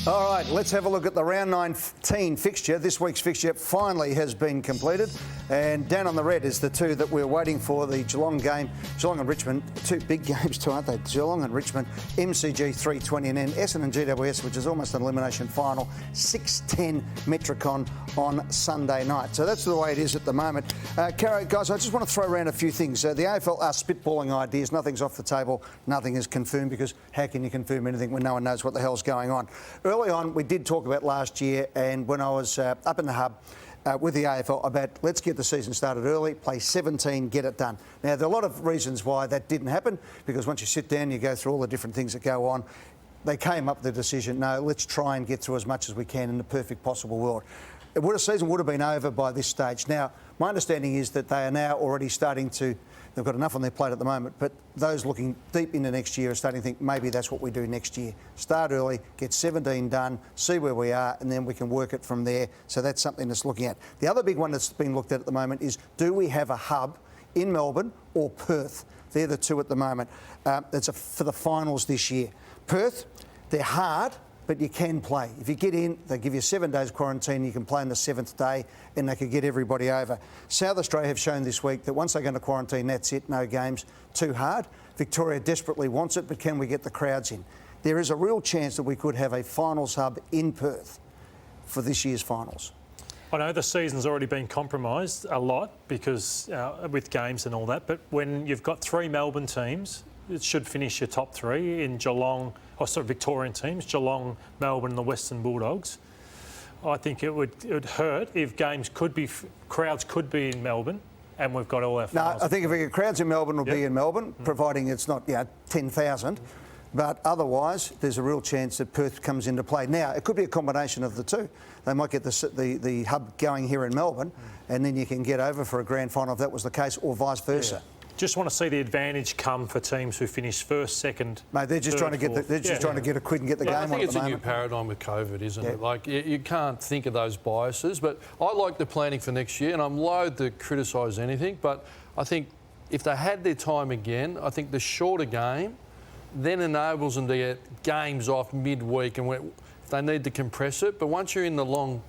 All right, let's have a look at the round 19 fixture. This week's fixture finally has been completed. And down on the red is the two that we're waiting for, the Geelong game. Geelong and Richmond, two big games too, aren't they? Geelong and Richmond, MCG 3:20, and then Essendon GWS, which is almost an elimination final, 6:10 Metricon on Sunday night. So that's the way it is at the moment. Caro, guys, I just want to throw around a few things. The AFL are spitballing ideas. Nothing's off the table. Nothing is confirmed, because how can you confirm anything when no one knows what the hell's going on? Early on, we did talk about last year, and when I was up in the hub with the AFL, about let's get the season started early, play 17, get it done. Now, there are a lot of reasons why that didn't happen, because once you sit down, you go through all the different things that go on. They came up with the decision, no, let's try and get through as much as we can in the perfect possible world. The season would have been over by this stage. Now, my understanding is that they are now already starting to, they've got enough on their plate at the moment, but those looking deep into next year are starting to think maybe that's what we do next year. Start early, get 17 done, see where we are, and then we can work it from there. So that's something that's looking at. The other big one that's been looked at the moment is, do we have a hub in Melbourne or Perth? They're the two at the moment. That's for the finals this year. Perth, they're hard, but you can play. If you get in, they give you 7 days quarantine, you can play on the 7th day, and they could get everybody over. South Australia have shown this week that once they go into quarantine, that's it, no games. Too hard. Victoria desperately wants it, but can we get the crowds in? There is a real chance that we could have a finals hub in Perth for this year's finals. I know the season's already been compromised a lot because with games and all that, but when you've got 3 Melbourne teams, it should finish your top 3 in Geelong, Victorian teams, Geelong, Melbourne and the Western Bulldogs. I think it would hurt if crowds could be in Melbourne and we've got all our finals. No, I think if we get crowds in Melbourne, we'll be in Melbourne, providing it's not 10,000. But otherwise, there's a real chance that Perth comes into play. Now, it could be a combination of the two. They might get the hub going here in Melbourne, and then you can get over for a grand final if that was the case, or vice versa. Yeah. Just want to see the advantage come for teams who finish first, second. Mate, they're just trying to get trying to get a quid and get the game on at the moment. I think it's a new paradigm with COVID, isn't it? Like, you can't think of those biases, but I like the planning for next year, and I'm loath to criticise anything, but I think if they had their time again, I think the shorter game then enables them to get games off midweek, and if they need to compress it. But once you're in the long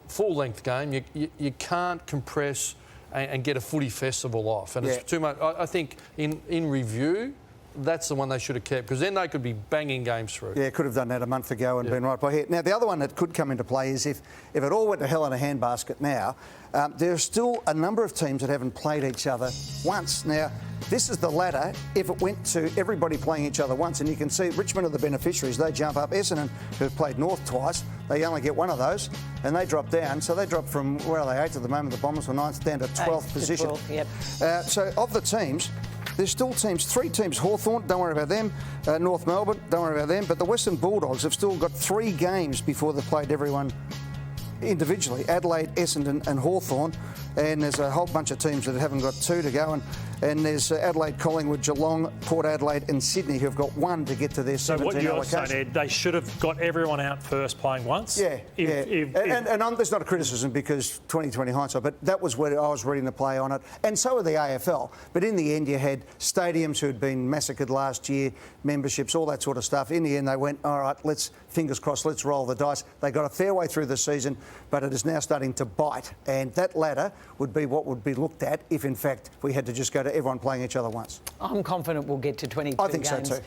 full-length game, you can't compress and get a footy festival off. And it's too much. I think in review, that's the one they should have kept, because then they could be banging games through. Yeah, could have done that a month ago and been right by here. Now, the other one that could come into play is if it all went to hell in a handbasket now, there are still a number of teams that haven't played each other once. Now, this is the ladder if it went to everybody playing each other once, and you can see Richmond are the beneficiaries. They jump up. Essendon, who've played North twice, they only get one of those, and they drop down. So they drop from, where are they, 8th at the moment, the Bombers were 9th, down to 12th position. 12, yep. So of the teams, there's still 3 teams. Hawthorn, don't worry about them. North Melbourne, don't worry about them. But the Western Bulldogs have still got 3 games before they've played everyone individually. Adelaide, Essendon and Hawthorn. And there's a whole bunch of teams that haven't got 2 to go. And there's Adelaide, Collingwood, Geelong, Port Adelaide and Sydney, who've got 1 to get to their 17 allocation. So what you're saying, Ed, they should have got everyone out first playing once? Yeah, and there's not a criticism because 2020 hindsight, but that was where I was reading the play on it. And so were the AFL. But in the end, you had stadiums who had been massacred last year, memberships, all that sort of stuff. In the end, they went, all right, fingers crossed, let's roll the dice. They got a fair way through the season, but it is now starting to bite. And that ladder would be what would be looked at if, in fact, we had to just go to everyone playing each other once. I'm confident we'll get to 22 games. I think so too.